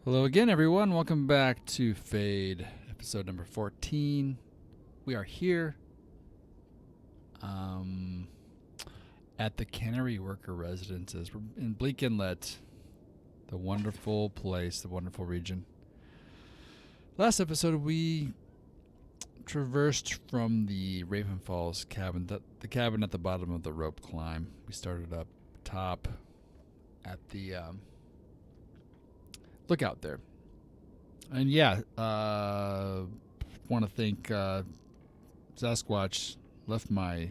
Hello again, everyone. Welcome back to Fade, episode number 14. We are here at the Cannery Worker Residences. We're in Bleak Inlet, the wonderful place, the wonderful region. Last episode, we traversed from the Raven Falls cabin, the cabin at the bottom of the rope climb. We started up top at the lookout there. And yeah, want to thank Sasquatch left my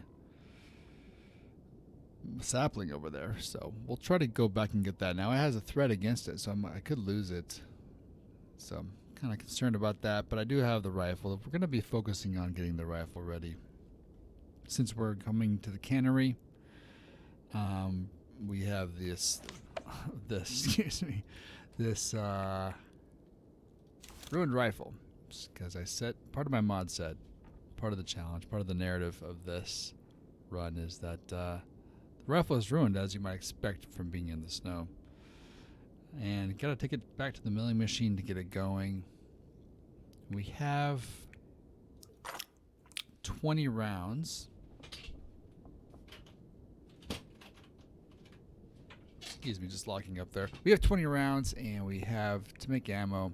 sapling over there, so we'll try to go back and get that. Now it has a threat against it, so I could lose it. So I'm kind of concerned about that, but I do have the rifle. We're going to be focusing on getting the rifle ready. Since we're coming to the cannery, we have this excuse me, this ruined rifle, because I set part of my mod set, part of the challenge, part of the narrative of this run is that the rifle is ruined, as you might expect from being in the snow, and gotta take it back to the milling machine to get it going. We have 20 rounds. Excuse me, just locking up there. We have 20 rounds, and we have to make ammo.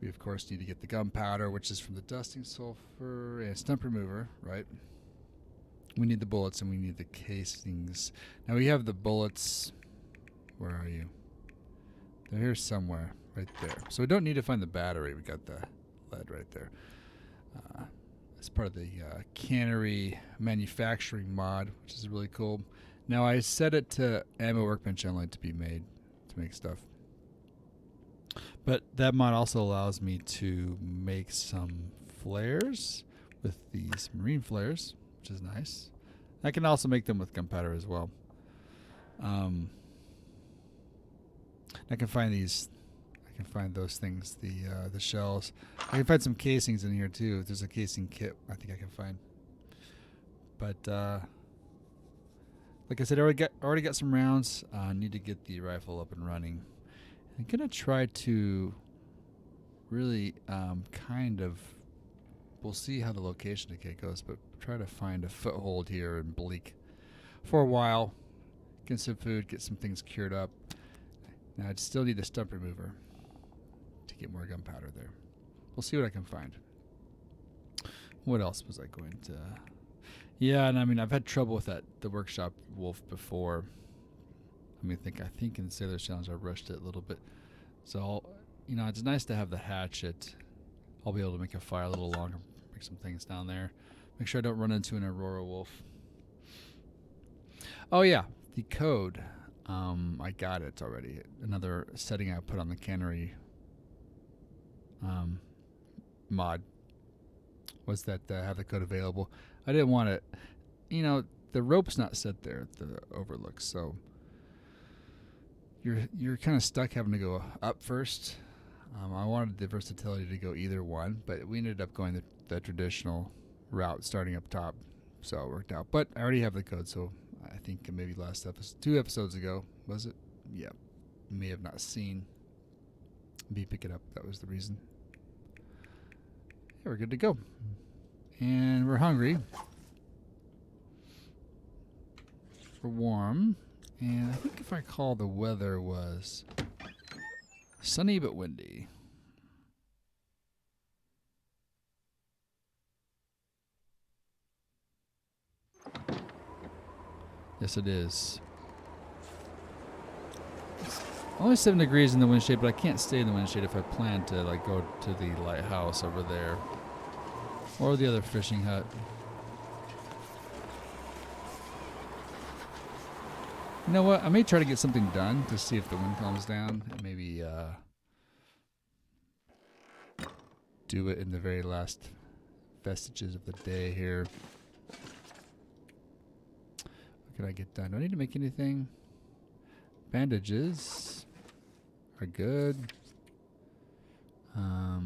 We, of course, need to get the gunpowder, which is from the dusting sulfur and stump remover, right? We need the bullets, and we need the casings. Now, we have the bullets. Where are you? They're here somewhere, right there. So we don't need to find the battery. We got the lead right there. It's part of the cannery manufacturing mod, which is really cool. Now, I set it to ammo workbench only to be made, to make stuff. But that mod also allows me to make some flares with these marine flares, which is nice. I can also make them with gunpowder as well. I can find these. I can find those things, the shells. I can find some casings in here too. There's a casing kit I think I can find. But like I said, I already got some rounds. Need to get the rifle up and running. I'm gonna try to really we'll see how the location decay goes, but try to find a foothold here in Bleak for a while, get some food, get some things cured up. Now I'd still need a stump remover to get more gunpowder there. We'll see what I can find. What else was I going to... Yeah, and I mean, I've had trouble with the workshop wolf before. I think in the Sailor's Challenge I rushed it a little bit. So, it's nice to have the hatchet. I'll be able to make a fire a little longer, make some things down there. Make sure I don't run into an Aurora wolf. Oh yeah, the code. I got it already. Another setting I put on the cannery mod was that have the code available. I didn't want it. The rope's not set there at the overlook, so you're kind of stuck having to go up first. I wanted the versatility to go either one, but we ended up going the traditional route, starting up top, so it worked out. But I already have the code, so I think maybe last episode, 2 episodes ago, was it? Yeah, may have not seen me pick it up. That was the reason. Yeah, we're good to go, and we're hungry. We're warm. And I think if I recall, the weather was sunny but windy. Yes, it is. It's only 7 degrees in the wind shade, but I can't stay in the wind shade if I plan to go to the lighthouse over there or the other fishing hut. You know what? I may try to get something done to see if the wind calms down. And maybe do it in the very last vestiges of the day here. What can I get done? Do I need to make anything? Bandages are good. I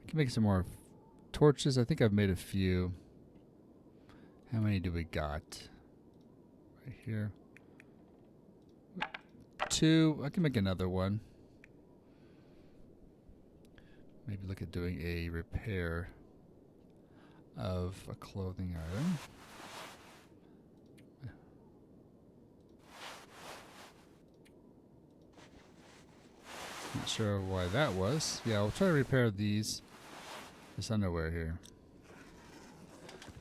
can make some more torches. I think I've made a few. How many do we got? Right here. 2. I can make another one. Maybe look at doing a repair of a clothing item. Not sure why that was. Yeah, we'll try to repair this underwear here.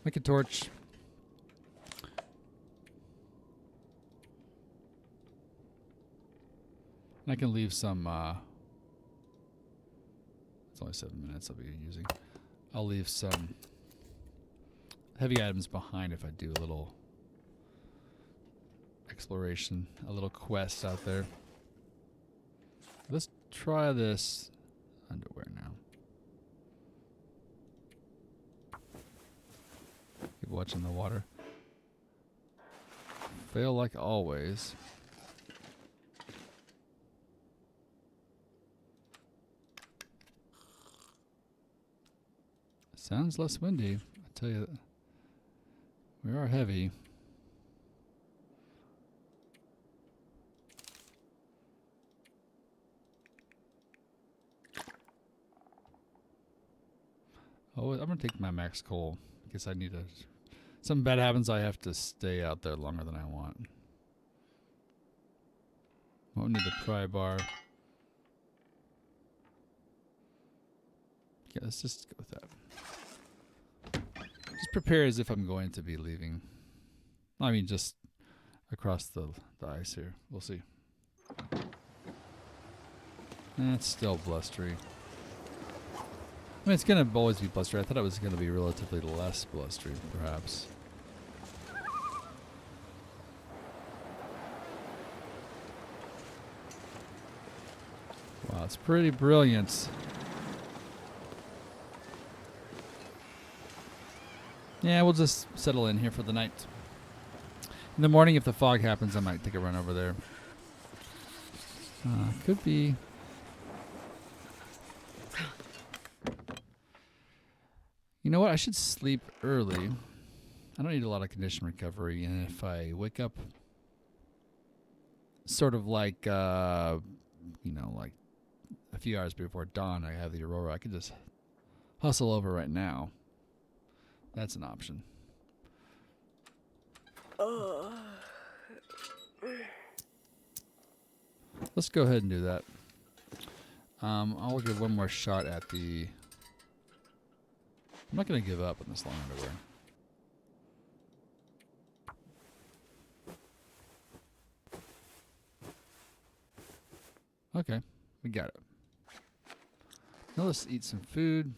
Make a torch. And I can leave some, it's only 7 minutes I'll be using. I'll leave some heavy items behind if I do a little exploration, a little quest out there. Let's try this underwear now. Keep watching the water. Fail like always. Sounds less windy. I tell you, we are heavy. Oh, I'm gonna take my max coal because I need to. Something bad happens, I have to stay out there longer than I want. Won't need the pry bar. Yeah, let's just go with that. Just prepare as if I'm going to be leaving. I mean, just across the ice here. We'll see. It's still blustery. I mean, it's going to always be blustery. I thought it was going to be relatively less blustery, perhaps. Wow, it's pretty brilliant. Yeah, we'll just settle in here for the night. In the morning, if the fog happens, I might take a run over there. Could be. You know what? I should sleep early. I don't need a lot of condition recovery. And if I wake up sort of like, you know, like a few hours before dawn, I have the aurora. I could just hustle over right now. That's an option. Let's go ahead and do that. I'll give one more shot at the... I'm not going to give up on this long underwear. Okay, we got it. Now let's eat some food.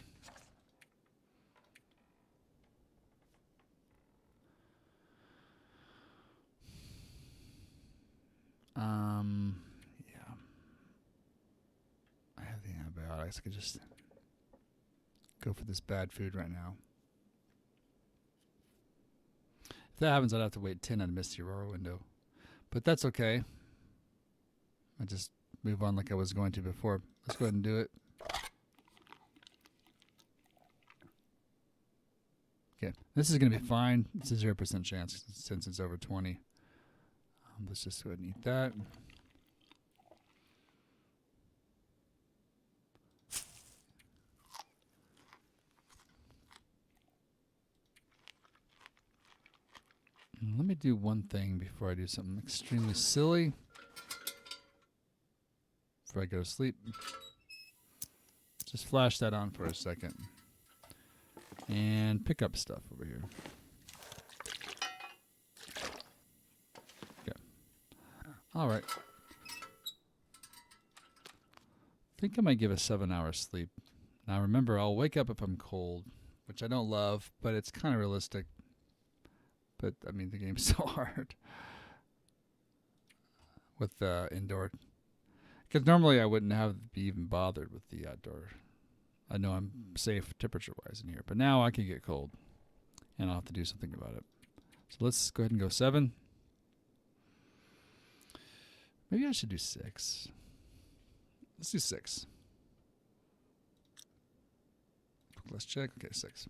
Yeah. I have the antibiotics. I could just go for this bad food right now. If that happens, I'd have to wait 10 and miss the aurora window. But that's okay. I just move on like I was going to before. Let's go ahead and do it. Okay, this is going to be fine. It's a 0% chance since it's over 20. Let's just go ahead and eat that. And let me do one thing before I do something extremely silly. Before I go to sleep. Just flash that on for a second. And pick up stuff over here. Okay. All right. I think I might give a 7-hour sleep. Now remember, I'll wake up if I'm cold, which I don't love, but it's kind of realistic. But, I mean, the game's so hard with the indoor. Because normally I wouldn't have be even bothered with the outdoor. I know I'm safe temperature-wise in here, but now I can get cold, and I'll have to do something about it. So let's go ahead and go 7. Maybe I should do 6. Let's do 6. Let's check. Okay, 6.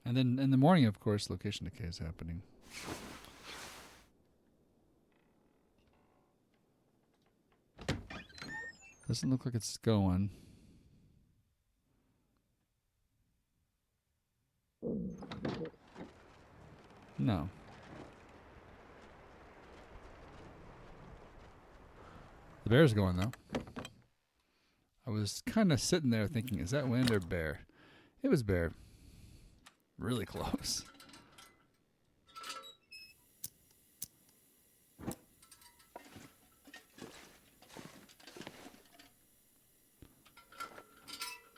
And then in the morning, of course, location decay is happening. Doesn't look like it's going. No. The bear's going, though. I was kind of sitting there thinking, is that wind or bear? It was bear. Really close.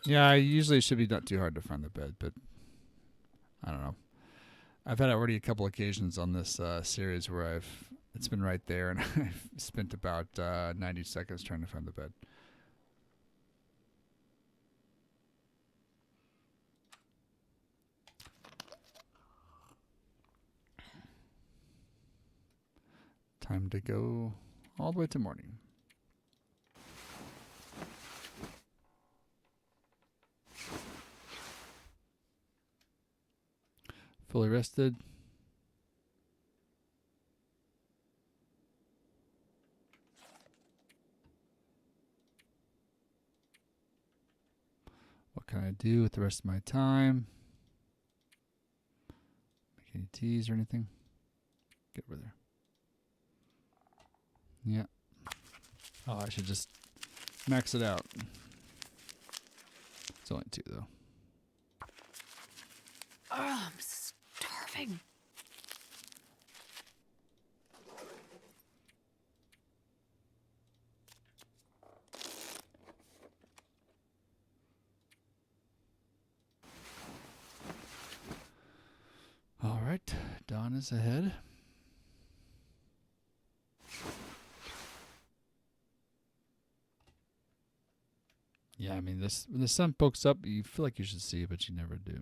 Yeah, usually it should be not too hard to find the bed, but I don't know. I've had already a couple occasions on this series where it's been right there, and I've spent about 90 seconds trying to find the bed. Time to go all the way to morning. Fully rested. What can I do with the rest of my time? Make any teas or anything? Get over there. Yeah. Oh, I should just max it out. It's only 2, though. Oh, I'm starving. All right. Dawn is ahead. Yeah, I mean, when the sun pokes up, you feel like you should see it, but you never do.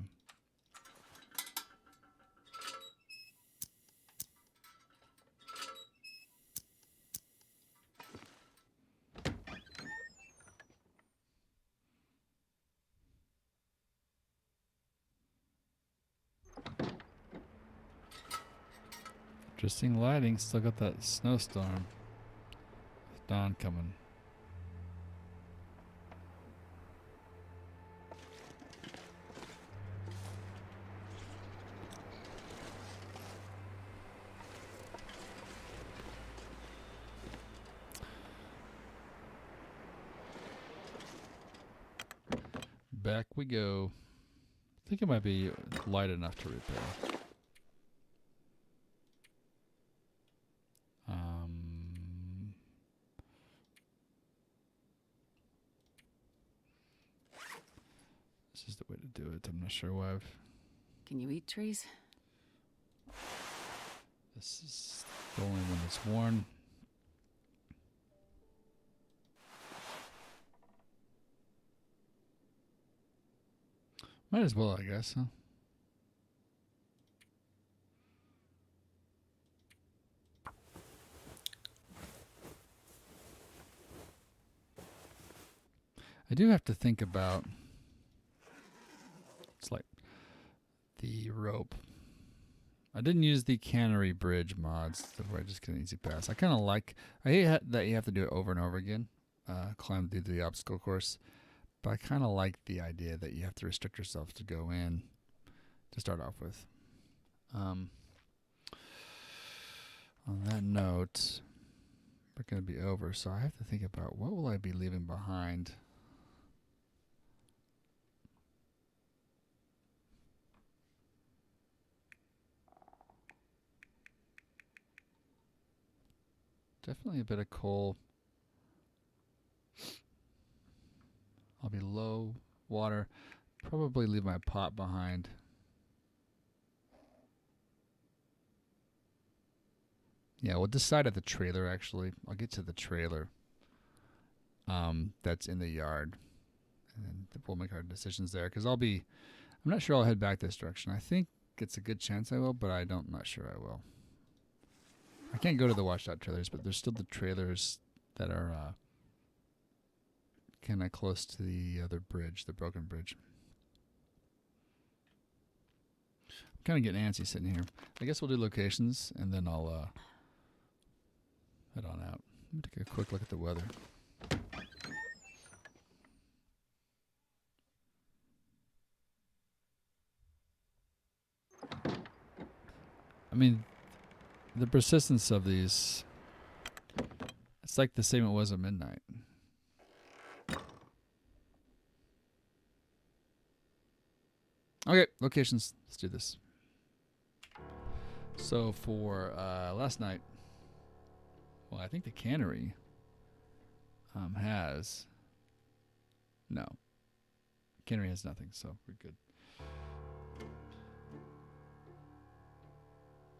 Interesting lighting. Still got that snowstorm. Dawn coming. Back we go. I think it might be light enough to repair. This is the way to do it. I'm not sure why Can you eat trees? this is the only one that's worn. Might as well, I guess, huh? I do have to think about, it's like the rope. I didn't use the cannery bridge mods where I just get an easy pass. I kind of like, I hate that you have to do it over and over again, climb through the obstacle course. But I kind of like the idea that you have to restrict yourself to go in to start off with. On that note, we're going to be over, so I have to think about what will I be leaving behind. Definitely a bit of coal. I'll be low water. Probably leave my pot behind. Yeah, we'll decide at the trailer, actually. I'll get to the trailer that's in the yard. And then we'll make our decisions there. Because I'm not sure I'll head back this direction. I think it's a good chance I will, but I'm not sure I will. I can't go to the washed out trailers, but there's still the trailers that are kind of close to the other bridge, the broken bridge. kind of getting antsy sitting here. I guess we'll do locations, and then I'll head on out. Let me take a quick look at the weather. I mean, the persistence of these, it's like the same it was at midnight. Okay, locations. Let's do this. So for last night, well, I think the cannery has, no. Cannery has nothing, so we're good.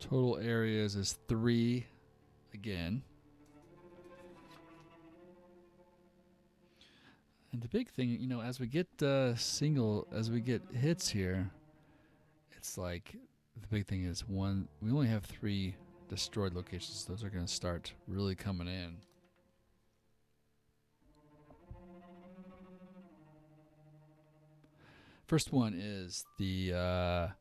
Total areas is 3 again. And the big thing, you know, as we get as we get hits here, it's like the big thing is we only have 3 destroyed locations. Those are going to start really coming in. First one is the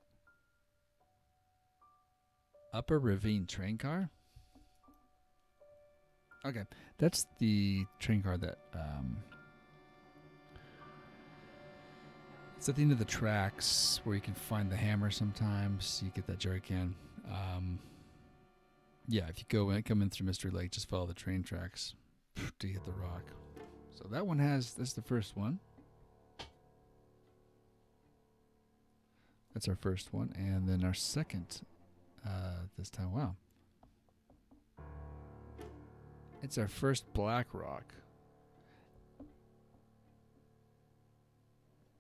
Upper Ravine train car. Okay, that's the train car that it's at the end of the tracks where you can find the hammer sometimes. You get that jerry can. Yeah, if you come in through Mystery Lake, just follow the train tracks to hit the rock. So that one that's the first one. That's our first one. And then our second this time. Wow. It's our first Black Rock.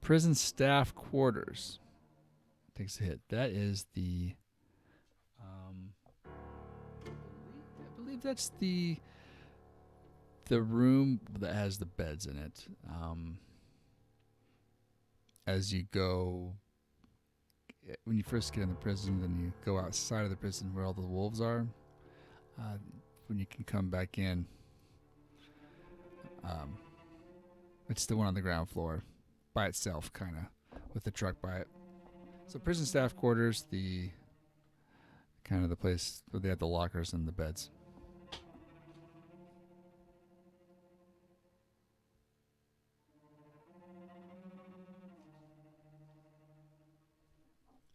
Prison staff quarters. Takes a hit. That is the I believe that's the room that has the beds in it. As you go, when you first get in the prison, then you go outside of the prison where all the wolves are. When you can come back in, it's the one on the ground floor by itself, kind of, with the truck by it. So prison staff quarters, the kind of the place where they have the lockers and the beds.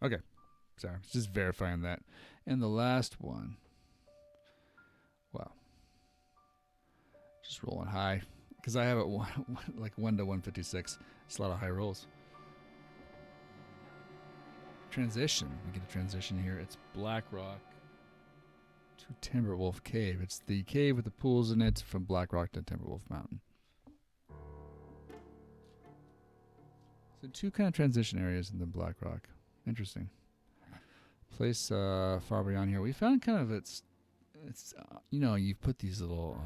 Okay, sorry, just verifying that. And the last one, wow, just rolling high, because I have it like 1 to 156. It's a lot of high rolls. Transition, we get a transition here. It's Black Rock to Timberwolf Cave. It's the cave with the pools in it from Black Rock to Timberwolf Mountain. So 2 kind of transition areas in the Black Rock. Interesting. Place far beyond here. We found kind of it's you know, you put these little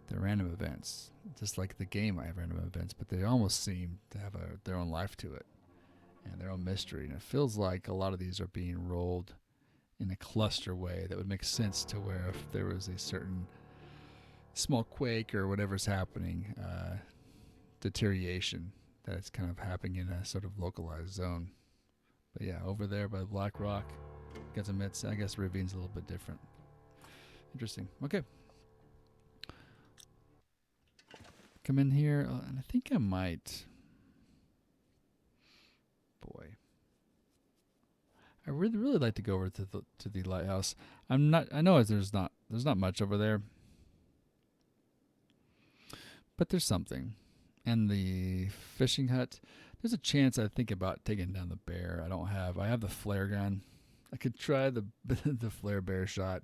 they're random events, just like the game. I have random events, but they almost seem to have their own life to it and their own mystery. And it feels like a lot of these are being rolled in a cluster way that would make sense to where if there was a certain small quake or whatever's happening, deterioration, that it's kind of happening in a sort of localized zone. But yeah, over there by Black Rock, I guess Ravine's a little bit different. Interesting. Okay. Come in here, and I think I might. Boy, I really like to go over to the lighthouse. I know there's not much over there, but there's something. And the fishing hut, there's a chance I think about taking down the bear. I have the flare gun. I could try the the flare bear shot.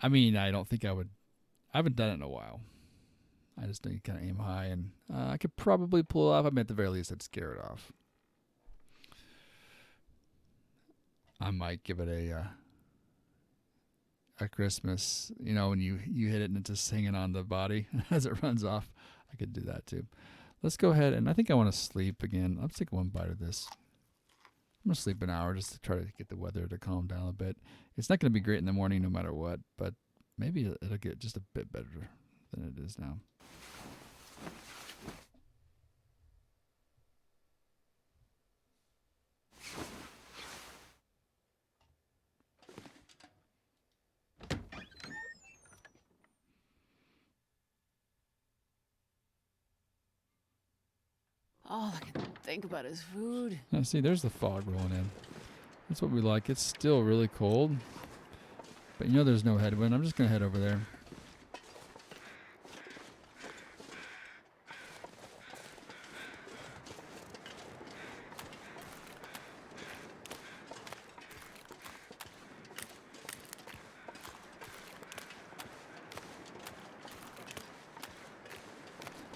I mean, I don't think I would. I haven't done it in a while. I just think you kind of aim high, and I could probably pull it off. I mean, at the very least, I'd scare it off. I might give it a Christmas, you know, when you hit it and it's just hanging on the body as it runs off. I could do that too. Let's go ahead, and I think I want to sleep again. Let's take 1 bite of this. I'm going to sleep an hour just to try to get the weather to calm down a bit. It's not going to be great in the morning no matter what, but maybe it'll get just a bit better than it is now. All I can think about is food. Now, see, there's the fog rolling in. That's what we like. It's still really cold. But you know there's no headwind. I'm just going to head over there.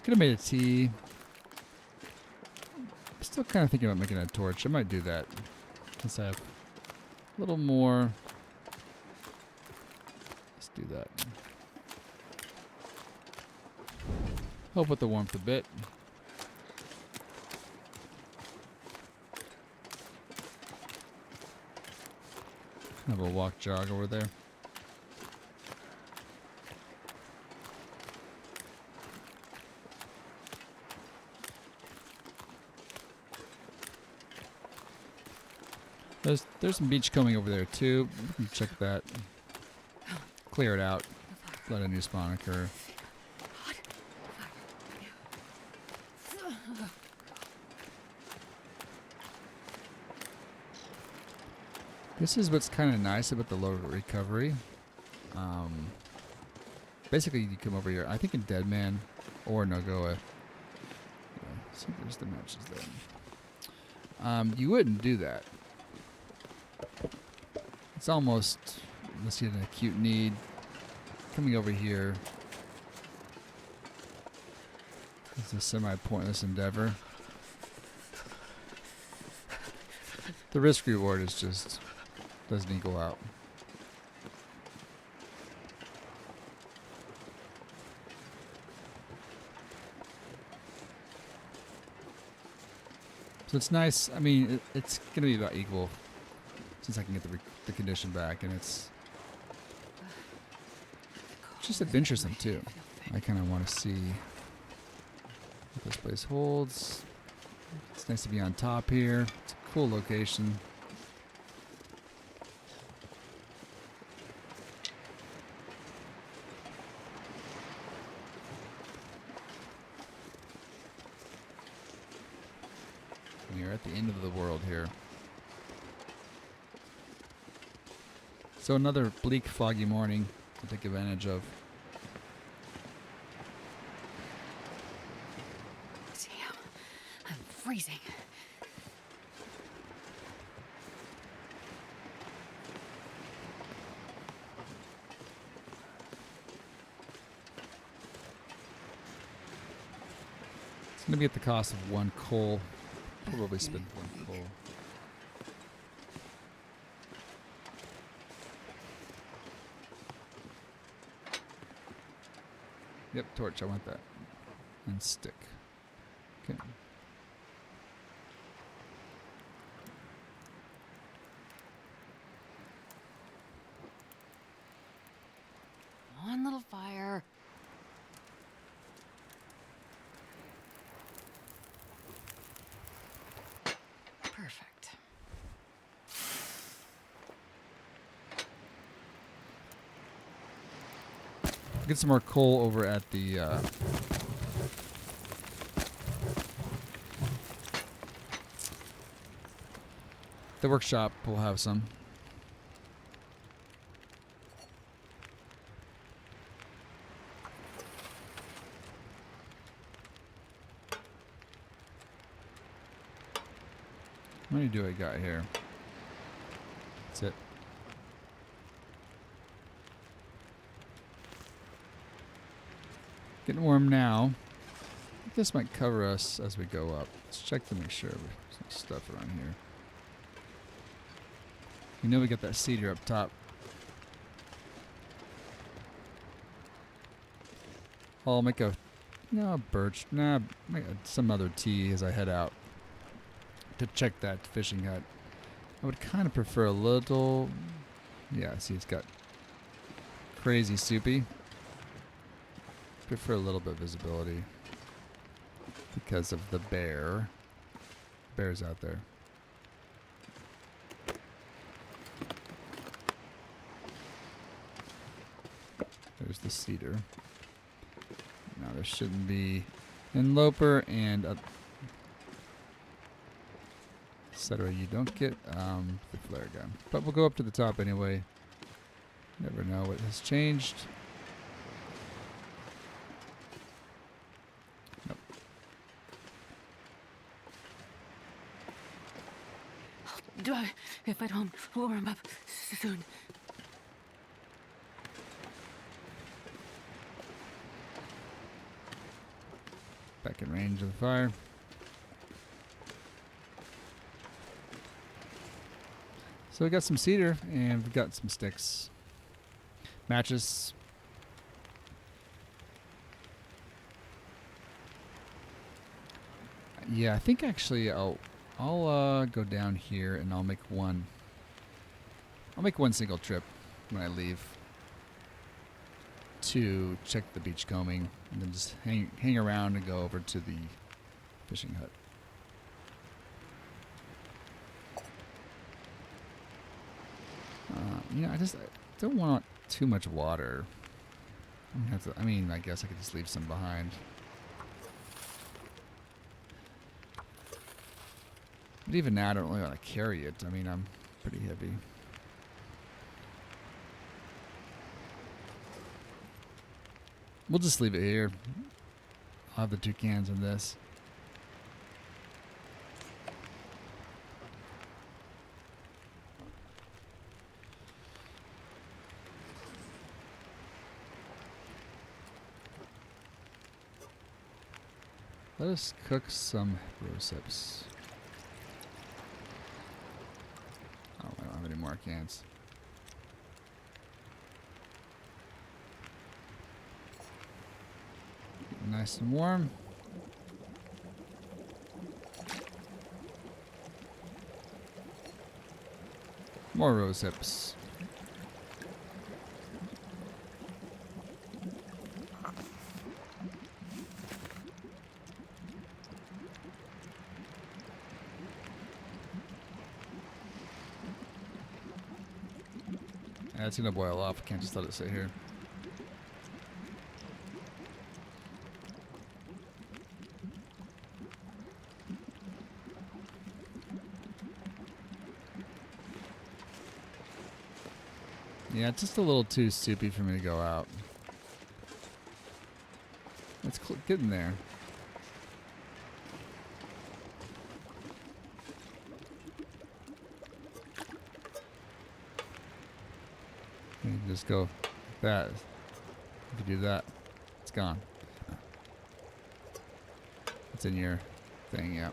Could have made a tea. I'm still kind of thinking about making a torch. I might do that. Since I have a little more. Let's do that. Help with the warmth a bit. Have a walk jog over there. There's some beach combing over there too. We can check that. Clear it out. Let a new spawn occur. This is what's kind of nice about the low recovery. Basically, you come over here. I think in Deadman or NOGOA. Yeah, see, there's the matches there. You wouldn't do that. It's almost, unless you had an acute need, coming over here is a semi-pointless endeavor. The risk reward is just doesn't equal out. So it's nice. I mean, it's going to be about equal since I can get the condition back, and it's just adventuresome too. I kind of want to see what this place holds. It's nice to be on top here. It's a cool location. We're at the end of the world here. So another bleak, foggy morning to take advantage of. Damn, I'm freezing. It's going to be at the cost of one coal. Probably spend one coal. Yep, torch, I want that. And stick. Okay. One little fire. Perfect. Get some more coal over at the workshop. We'll have some. How many do I got here? That's it. Getting warm now. I think this might cover us as we go up. Let's check to make sure there's some stuff around here. You know we got that cedar up top. I'll make a birch. Make some other tea as I head out to check that fishing hut. I would kind of prefer a little. Yeah, see, it's got crazy soupy. Prefer a little bit of visibility because of the bear. Bear's out there. There's the cedar. Now there shouldn't be Interloper and So that way you don't get the flare gun. But we'll go up to the top anyway. Never know what has changed. Nope. Do I, if I don't warm up soon? Back in range of the fire. So we got some cedar and we've got some sticks. Matches. Yeah, I think actually I'll go down here and I'll make one single trip when I leave to check the beachcombing and then just hang around and go over to the fishing hut. I don't want too much water. I guess I could just leave some behind. But even now, I don't really want to carry it. I mean, I'm pretty heavy. We'll just leave it here. I'll have the 2 cans of this. Let us cook some rosehips. Oh, I don't have any more cans. Nice and warm. More rosehips. It's gonna boil off. I can't just let it sit here. Yeah, it's just a little too soupy for me to go out. It's getting there. You can just go like that. If you do that, it's gone. It's in your thing, yeah.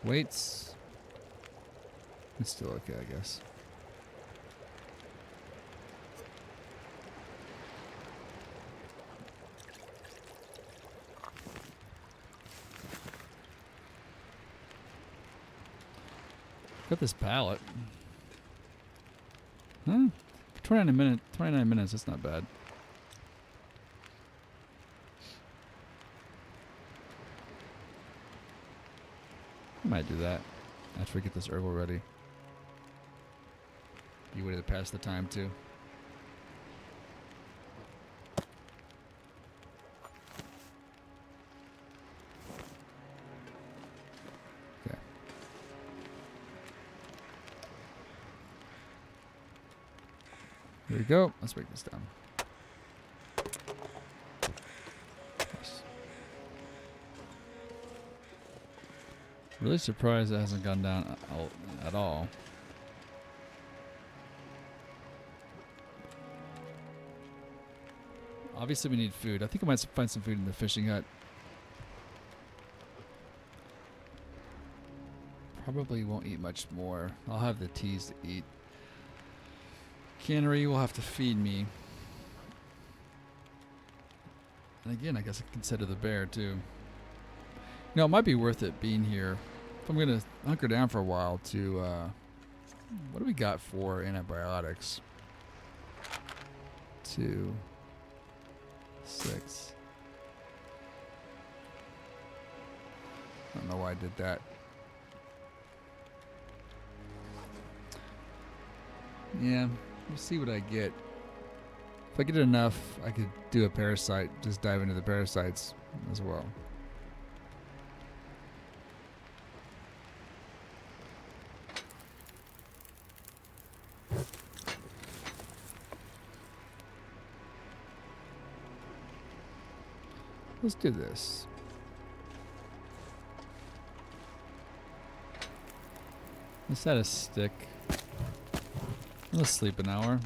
Weights. It's still okay, I guess. Got this pallet. Huh? 29 minutes, that's not bad. I might do that after we get this herbal ready. Be way to pass the time too. Okay. There we go. Let's break this down. Nice. Really surprised it hasn't gone down at all. Obviously we need food. I think I might find some food in the fishing hut. Probably won't eat much more. I'll have the teas to eat. Cannery will have to feed me. And again, I guess I can consider the bear too. You know, it might be worth it being here. If I'm going to hunker down for a while to... what do we got for antibiotics? 2, 6. I don't know why I did that. Yeah, we'll see what I get. If I get enough, I could do a parasite, just dive into the parasites as well. Let's do this. Let's add a stick. Let's sleep an hour.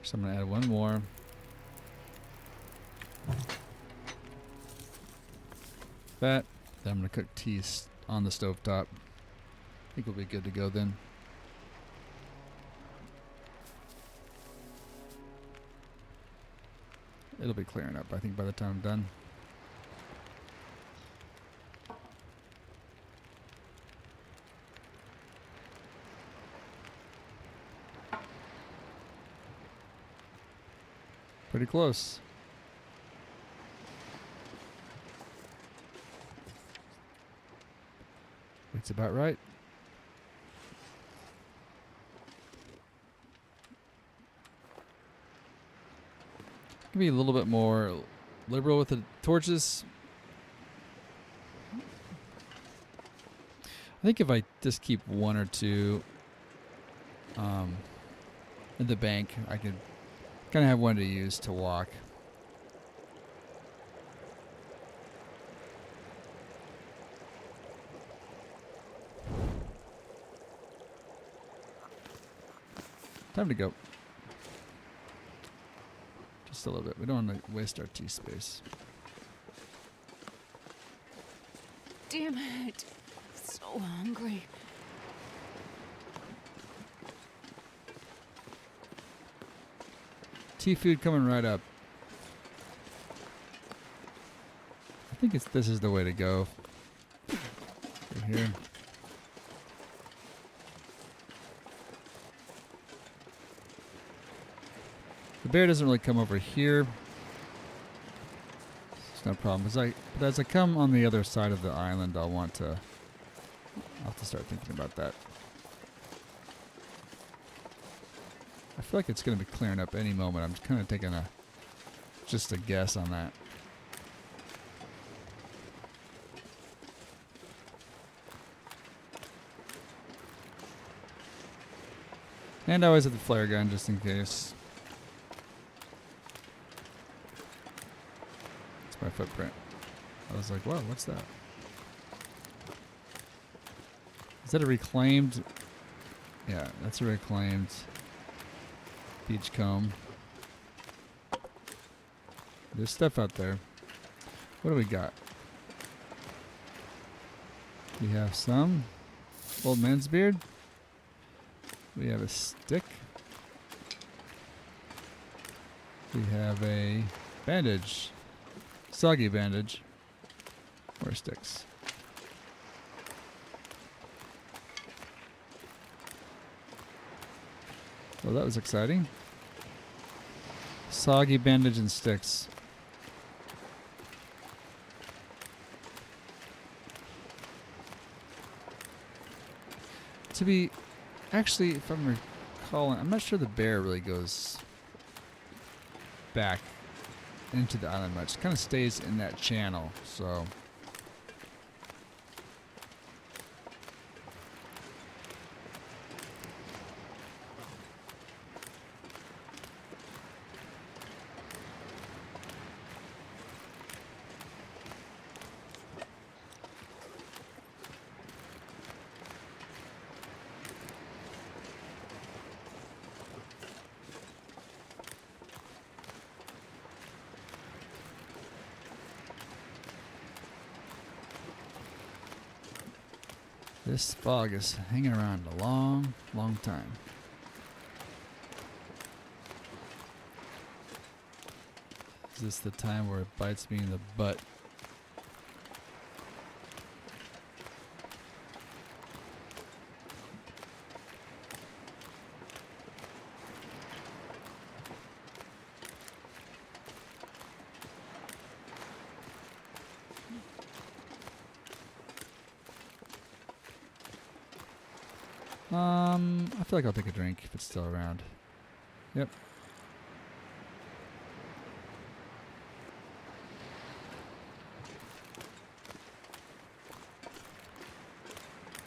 So I'm gonna add one more. That. Then I'm gonna cook tea on the stovetop. I think we'll be good to go then. It'll be clearing up, I think, by the time I'm done. Pretty close. It's about right. Be a little bit more liberal with the torches. I think if I just keep one or two in the bank, I could kind of have one to use to walk. Time to go. Just a little bit. We don't want to waste our tea space. Damn it. So hungry. Tea food coming right up. I think this is the way to go. Right here. The bear doesn't really come over here. It's no problem. But as I come on the other side of the island, I'll have to start thinking about that. I feel like it's going to be clearing up any moment. I'm kind of taking just a guess on that. And I always have the flare gun just in case. It's my footprint. I was like, whoa, what's that? Is that a reclaimed? Yeah, that's a reclaimed beachcomb. There's stuff out there. What do we got? We have some old man's beard. We have a stick. We have a bandage. Soggy bandage. Or sticks. Well, that was exciting. Soggy bandage and sticks. To be... Actually, if I'm recalling, I'm not sure the bear really goes back into the island much. It kind of stays in that channel, so... This fog is hanging around a long, long time. Is this the time where it bites me in the butt? I feel like I'll take a drink if it's still around. Yep.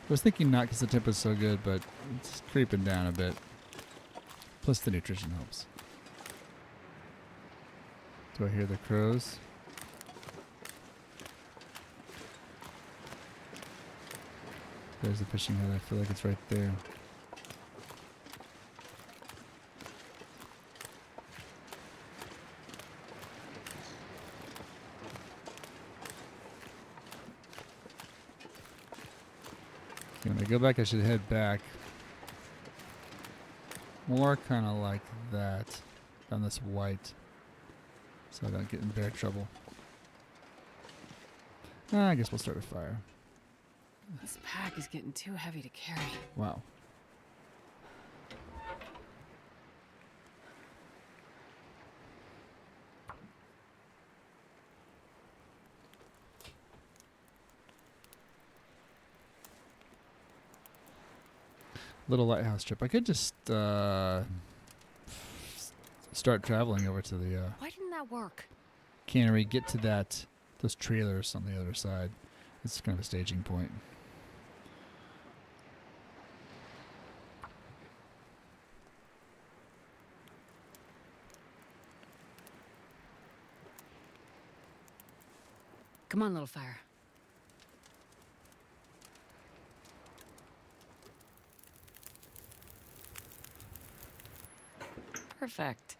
I was thinking not because the tempo's so good, but it's creeping down a bit. Plus the nutrition helps. Do I hear the crows? There's the fishing hut. I feel like it's right there. Okay, when I go back, I should head back. More kind of like that. On this white. So I don't get in bear trouble. I guess we'll start a fire. This pack is getting too heavy to carry. Wow. Little lighthouse trip. I could just start traveling over to the Why didn't that work? cannery, get to those trailers on the other side. It's kind of a staging point. Come on, little fire. Perfect.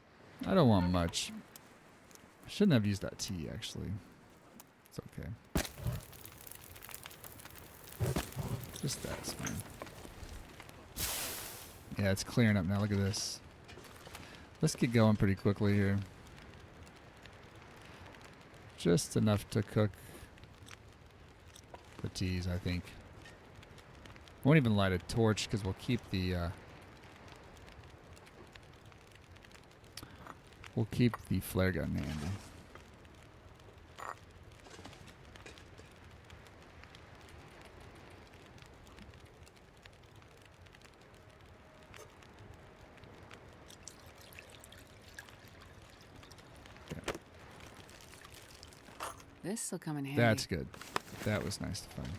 I don't want much. I shouldn't have used that tea, actually. It's okay. Just that's fine. Yeah, it's clearing up now. Look at this. Let's get going pretty quickly here. Just enough to cook the teas, I think. Won't even light a torch because we'll keep the flare gun handy. This'll come in handy. That's good. That was nice to find.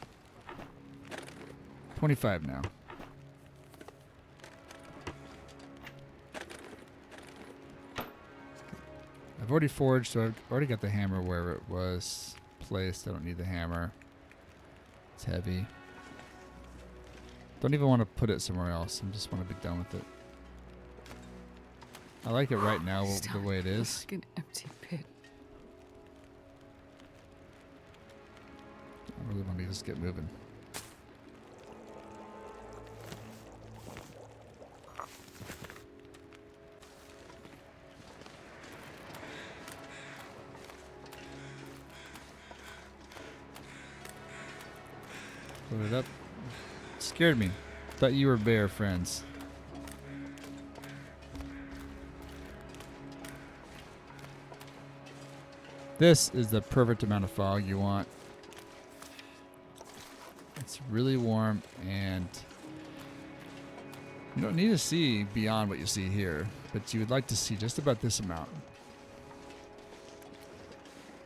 25 now. I've already forged, so I've already got the hammer where it was placed. I don't need the hammer. It's heavy. Don't even want to put it somewhere else. I just want to be done with it. I like it right now the way it is. Like an empty pit. I really want to just get moving. Put it up. Scared me. Thought you were bear friends. This is the perfect amount of fog you want. It's really warm and you don't need to see beyond what you see here, but you would like to see just about this amount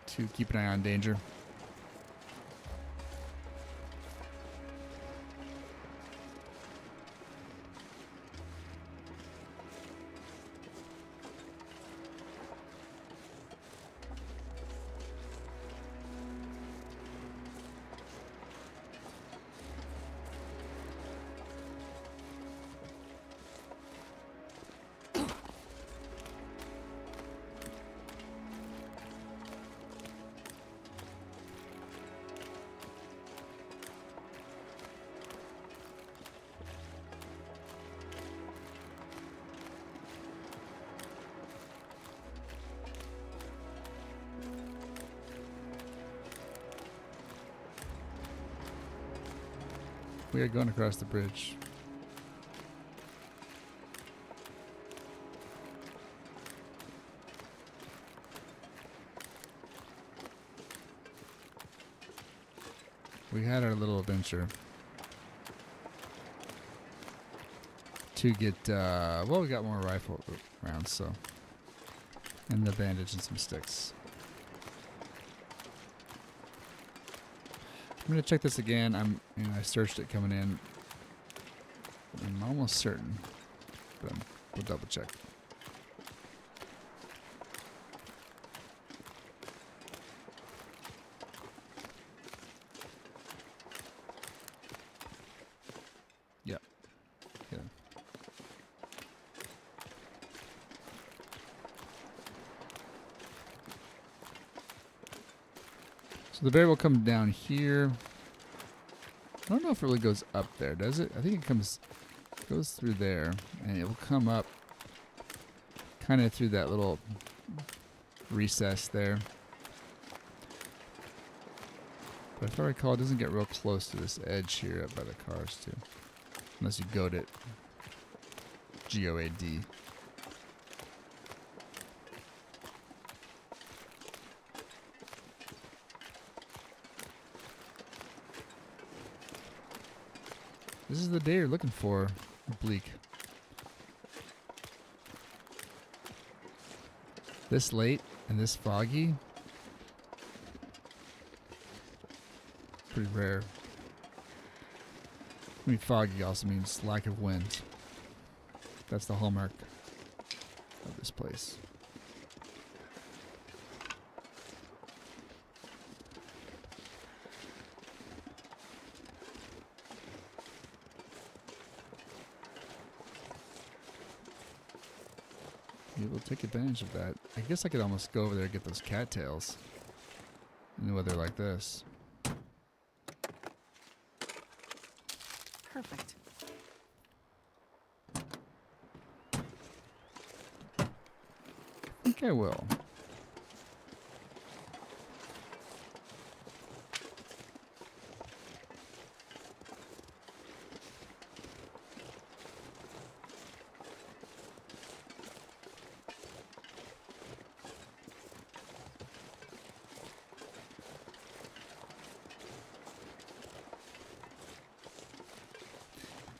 to keep an eye on danger. We are going across the bridge. We had our little adventure to get, well, we got more rifle rounds, so, and the bandage and some sticks. I'm gonna check this again. I searched it coming in. I'm almost certain, but we'll double check. So the bear will come down here. I don't know if it really goes up there, does it? I think it goes through there, and it will come up kind of through that little recess there. But if I recall, it doesn't get real close to this edge here up by the cars too. Unless you goad it. G-O-A-D. This is the day you're looking for, Bleak. This late and this foggy. Pretty rare. I mean, foggy also means lack of wind. That's the hallmark of this place. Yeah, we'll take advantage of that. I guess I could almost go over there and get those cattails in the weather like this. Perfect. I think I will.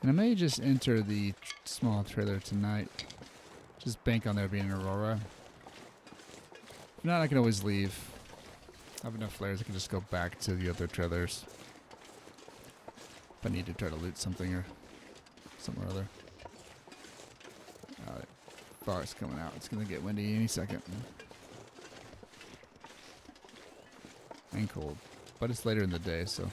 And I may just enter the small trailer tonight. Just bank on there being an Aurora. If not, I can always leave. I have enough flares, I can just go back to the other trailers. If I need to try to loot something or something or other. Fog's coming out. It's going to get windy any second. And cold. But it's later in the day, so...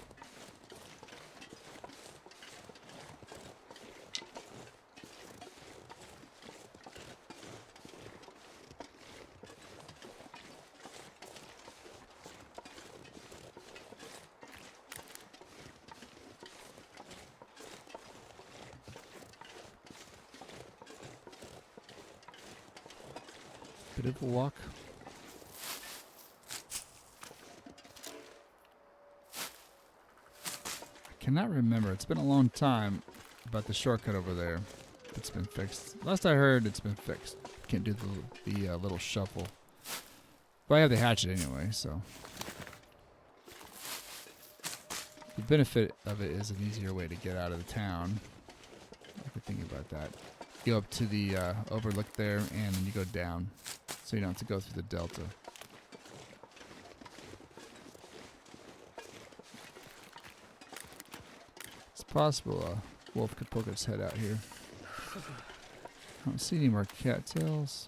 Bit of a walk. I cannot remember. It's been a long time about the shortcut over there. It's been fixed. Last I heard, it's been fixed. Can't do the little shuffle. But I have the hatchet anyway, so. The benefit of it is an easier way to get out of the town. I could think about that. You go up to the overlook there, and then you go down. So you don't have to go through the delta. It's possible a wolf could poke its head out here. I don't see any more cattails.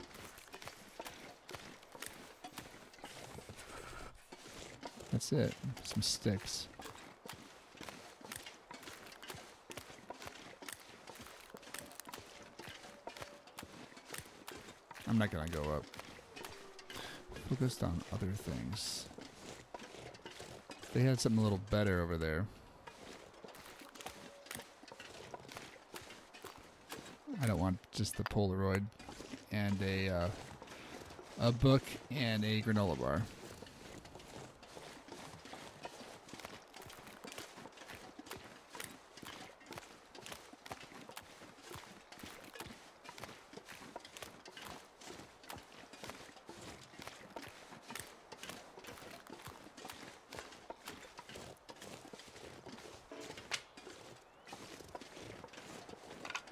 That's it. Some sticks. I'm not gonna go up. Focused on other things. They had something a little better over there. I don't want just the Polaroid and a book and a granola bar.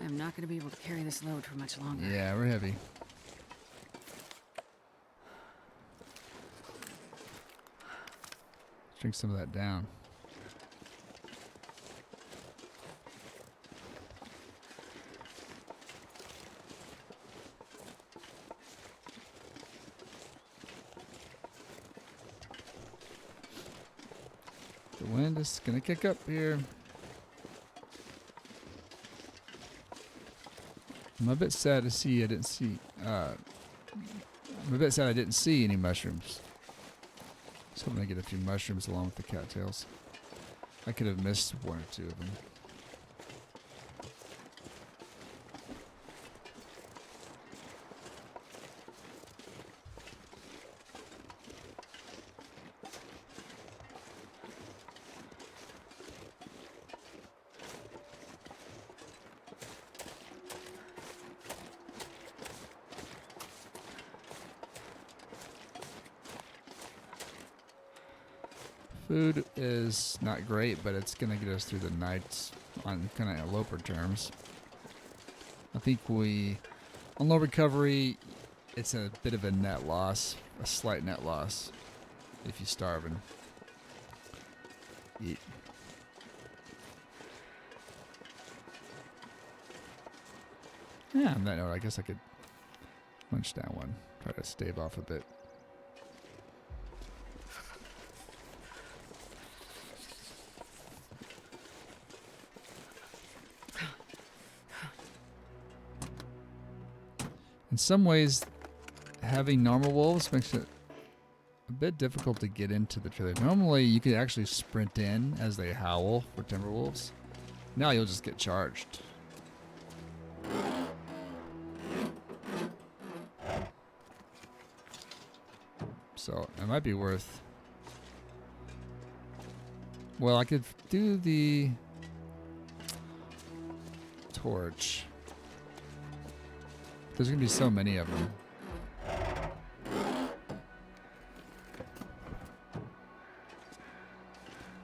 I'm not going to be able to carry this load for much longer. Yeah, we're heavy. Drink some of that down. The wind is gonna kick up here. I'm a bit sad to see I didn't see. I'm a bit sad I didn't see any mushrooms. Just hoping I get a few mushrooms along with the cattails. I could have missed one or two of them. Food is not great, but it's going to get us through the night on kind of Interloper terms. I think on low recovery, it's a bit of a net loss, a slight net loss, if you starve and eat. Yeah, on that note, I guess I could munch down one, try to stave off a bit. In some ways, having normal wolves makes it a bit difficult to get into the trailer. Normally, you could actually sprint in as they howl for timber wolves. Now you'll just get charged. So it might be worth... Well, I could do the torch. There's going to be so many of them.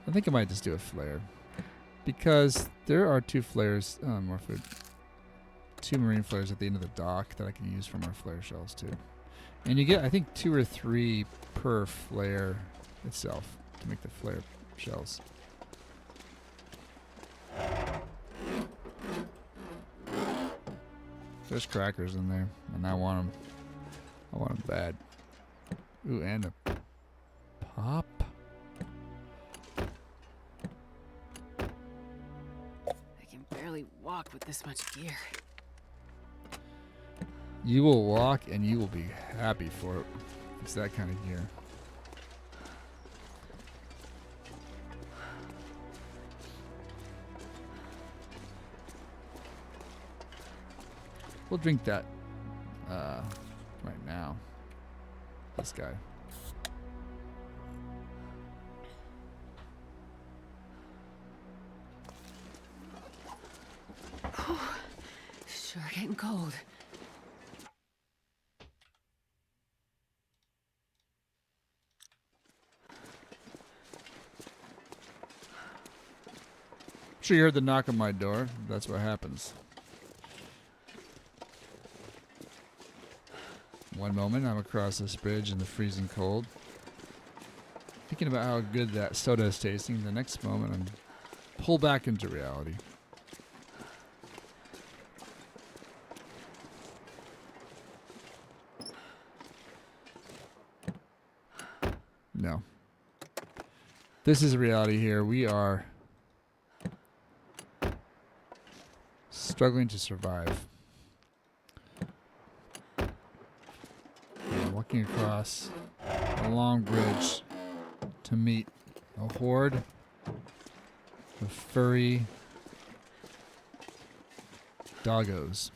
I think I might just do a flare. Because there are 2 flares, more food. 2 marine flares at the end of the dock that I can use for more flare shells too. And you get, I think, 2 or 3 per flare itself to make the flare shells. There's crackers in there, and I want them. I want them bad. Ooh, and a pop. I can barely walk with this much gear. You will walk, and you will be happy for it. It's that kind of gear. We'll drink that right now. This guy. Whew. Sure getting cold. Sure you heard the knock on my door. That's what happens. One moment, I'm across this bridge in the freezing cold, thinking about how good that soda is tasting. The next moment, I'm pulled back into reality. No. This is reality here. We are struggling to survive. Walking across a long bridge to meet a horde of furry doggos.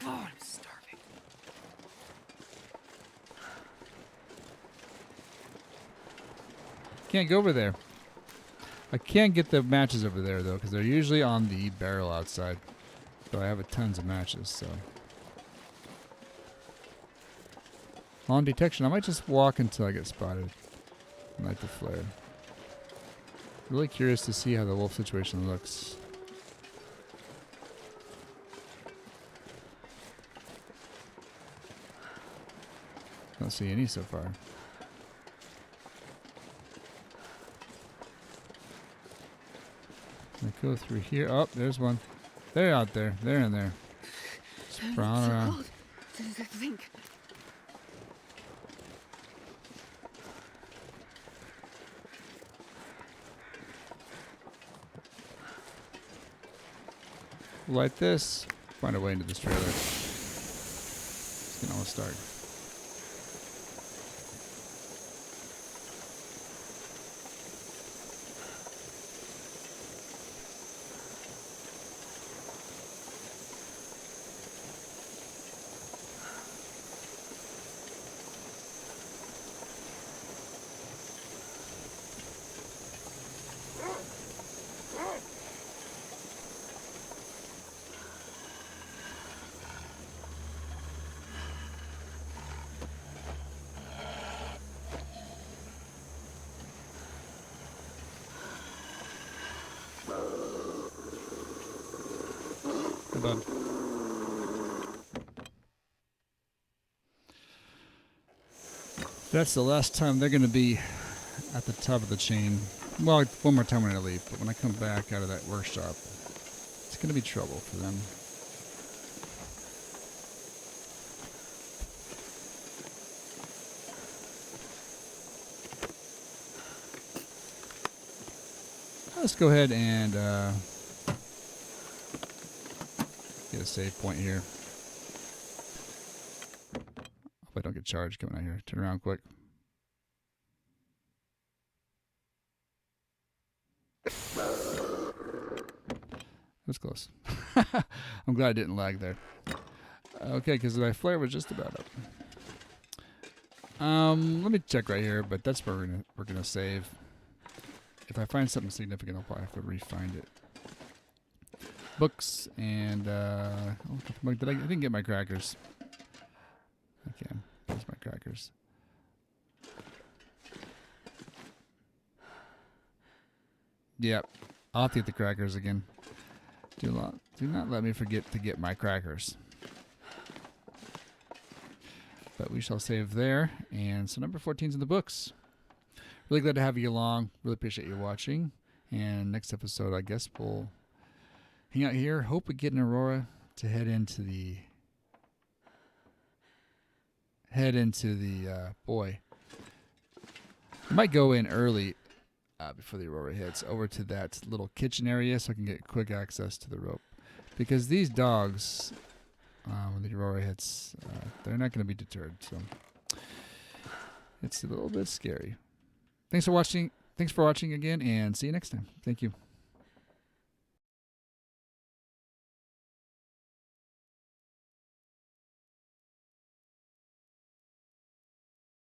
Oh, I'm starving. Can't go over there. I can't get the matches over there though, because they're usually on the barrel outside. Though I have tons of matches, so. On detection, I might just walk until I get spotted. And light the flare. Really curious to see how the wolf situation looks. Don't see any so far. I go through here. Oh, there's one. They're out there. They're in there. Just prowling around. Cold. Think. Light this. Find a way into this trailer. It's gonna all start. Hold on. That's the last time they're going to be at the top of the chain. Well, one more time when I leave, but when I come back out of that workshop, it's going to be trouble for them. Let's go ahead and get a save point here. Hope I don't get charged coming out here. Turn around quick. That's close. I'm glad I didn't lag there. Okay, because my flare was just about up. Let me check right here, but that's where we're gonna save. If I find something significant, I'll probably have to re-find it. Books and I didn't get my crackers. Okay, there's my crackers. Yep, I'll have to get the crackers again. Do not let me forget to get my crackers. But we shall save there. And so number 14's in the books. Really glad to have you along. Really appreciate you watching. And next episode, I guess we'll hang out here. Hope we get an Aurora to head into the boy. I might go in early before the Aurora hits over to that little kitchen area so I can get quick access to the rope. Because these dogs, when the Aurora hits, they're not going to be deterred. So it's a little bit scary. Thanks for watching again, and see you next time. Thank you.